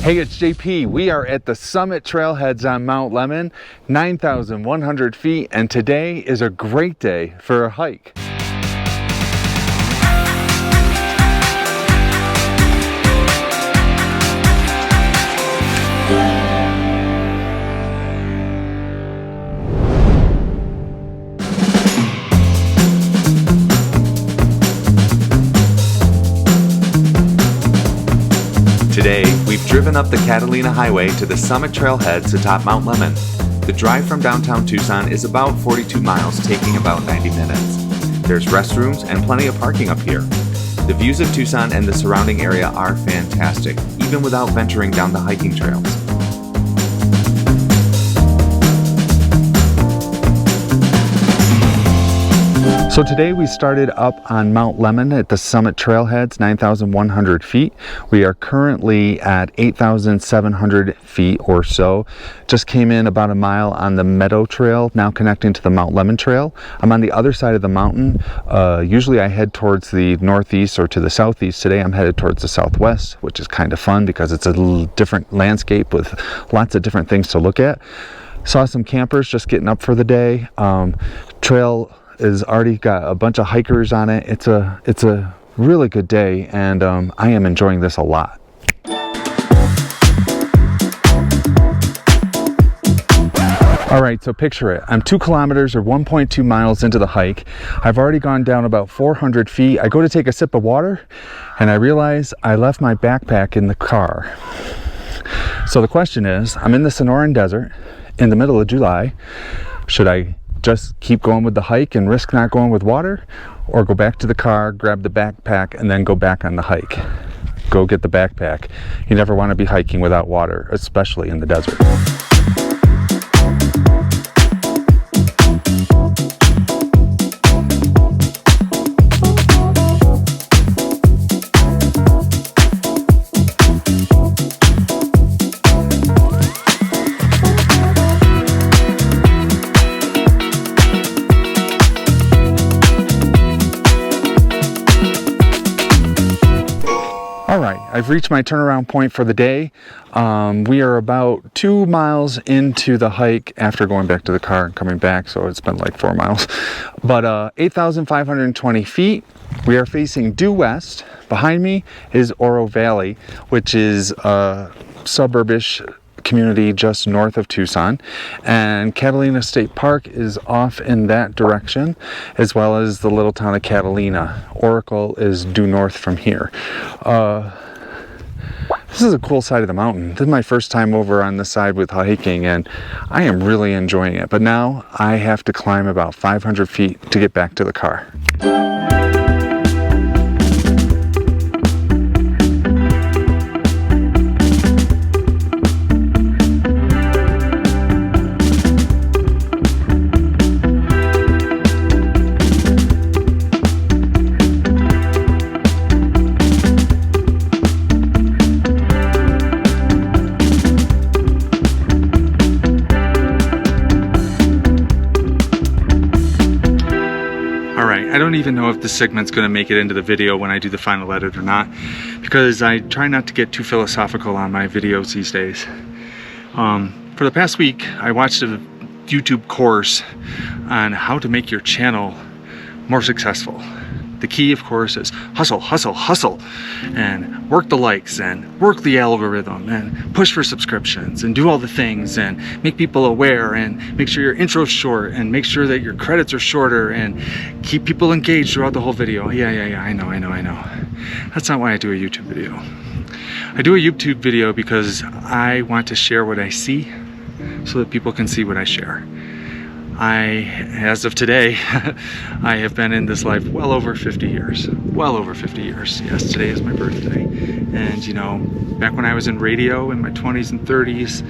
Hey, it's JP. We are at the summit trailheads on Mount Lemmon, 9,100 feet, and today is a great day for a hike. Today, we've driven up the Catalina Highway to the summit trailheads atop Mount Lemmon. The drive from downtown Tucson is about 42 miles, taking about 90 minutes. There's restrooms and plenty of parking up here. The views of Tucson and the surrounding area are fantastic, even without venturing down the hiking trails. So today we started up on Mount Lemmon at the summit trailheads, 9,100 feet. We are currently at 8,700 feet or so. Just came in about a mile on the Meadow Trail, now connecting to the Mount Lemmon Trail. I'm on the other side of the mountain. Usually I head towards the northeast or to the southeast. Today I'm headed towards the southwest, which is kind of fun because it's a little different landscape with lots of different things to look at. Saw some campers just getting up for the day. Trail is already got a bunch of hikers on it. It's a really good day, and I am enjoying this a lot. All right, so picture it. I'm 2 kilometers or 1.2 miles into the hike. I've already gone down about 400 feet. I go to take a sip of water and I realize I left my backpack in the car. So the question is, I'm in the Sonoran Desert in the middle of July. Should I just keep going with the hike and risk not going with water, or go back to the car, grab the backpack, and then go back on the hike? Go get the backpack. You never want to be hiking without water, especially in the desert. All right, I've reached my turnaround point for the day. We are about 2 miles into the hike after going back to the car and coming back, so it's been like 4 miles. But 8,520 feet. We are facing due west. Behind me is Oro Valley, which is a suburbish community just north of Tucson, and Catalina State Park is off in that direction, as well as the little town of Catalina. Oracle is due north from here. This is a cool side of the mountain. This is my first time over on this side with hiking, and I am really enjoying it. But now I have to climb about 500 feet to get back to the car. I don't even know if this segment's going to make it into the video when I do the final edit or not, because I try not to get too philosophical on my videos these days. For the past week, I watched a YouTube course on how to make your channel more successful. The key, of course, is hustle, hustle, hustle, and work the likes and work the algorithm and push for subscriptions and do all the things and make people aware and make sure your intro's short and make sure that your credits are shorter and keep people engaged throughout the whole video. Yeah, I know. That's not why I do a YouTube video. I do a YouTube video because I want to share what I see so that people can see what I share. As of today, I have been in this life well over 50 years. Well over 50 years. Yes, today is my birthday. And you know, back when I was in radio in my 20s and 30s,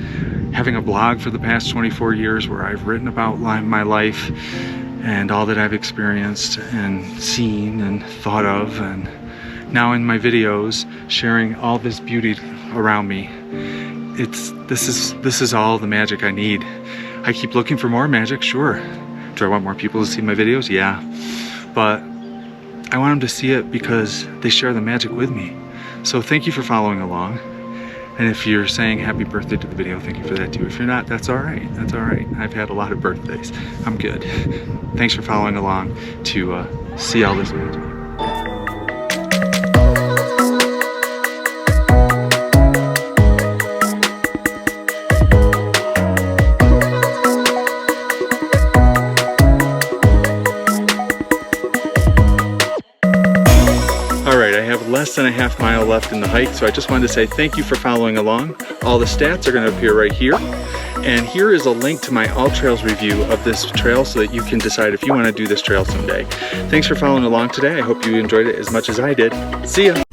having a blog for the past 24 years where I've written about my life and all that I've experienced and seen and thought of, and now in my videos, sharing all this beauty around me. This is all the magic I need. I keep looking for more magic, sure. Do I want more people to see my videos? Yeah. But I want them to see it because they share the magic with me. So thank you for following along. And if you're saying happy birthday to the video, thank you for that too. If you're not, that's all right. That's all right. I've had a lot of birthdays. I'm good. Thanks for following along to see all this magic. Alright, I have less than a half mile left in the hike, so I just wanted to say thank you for following along. All the stats are going to appear right here. And here is a link to my All Trails review of this trail so that you can decide if you want to do this trail someday. Thanks for following along today. I hope you enjoyed it as much as I did. See ya!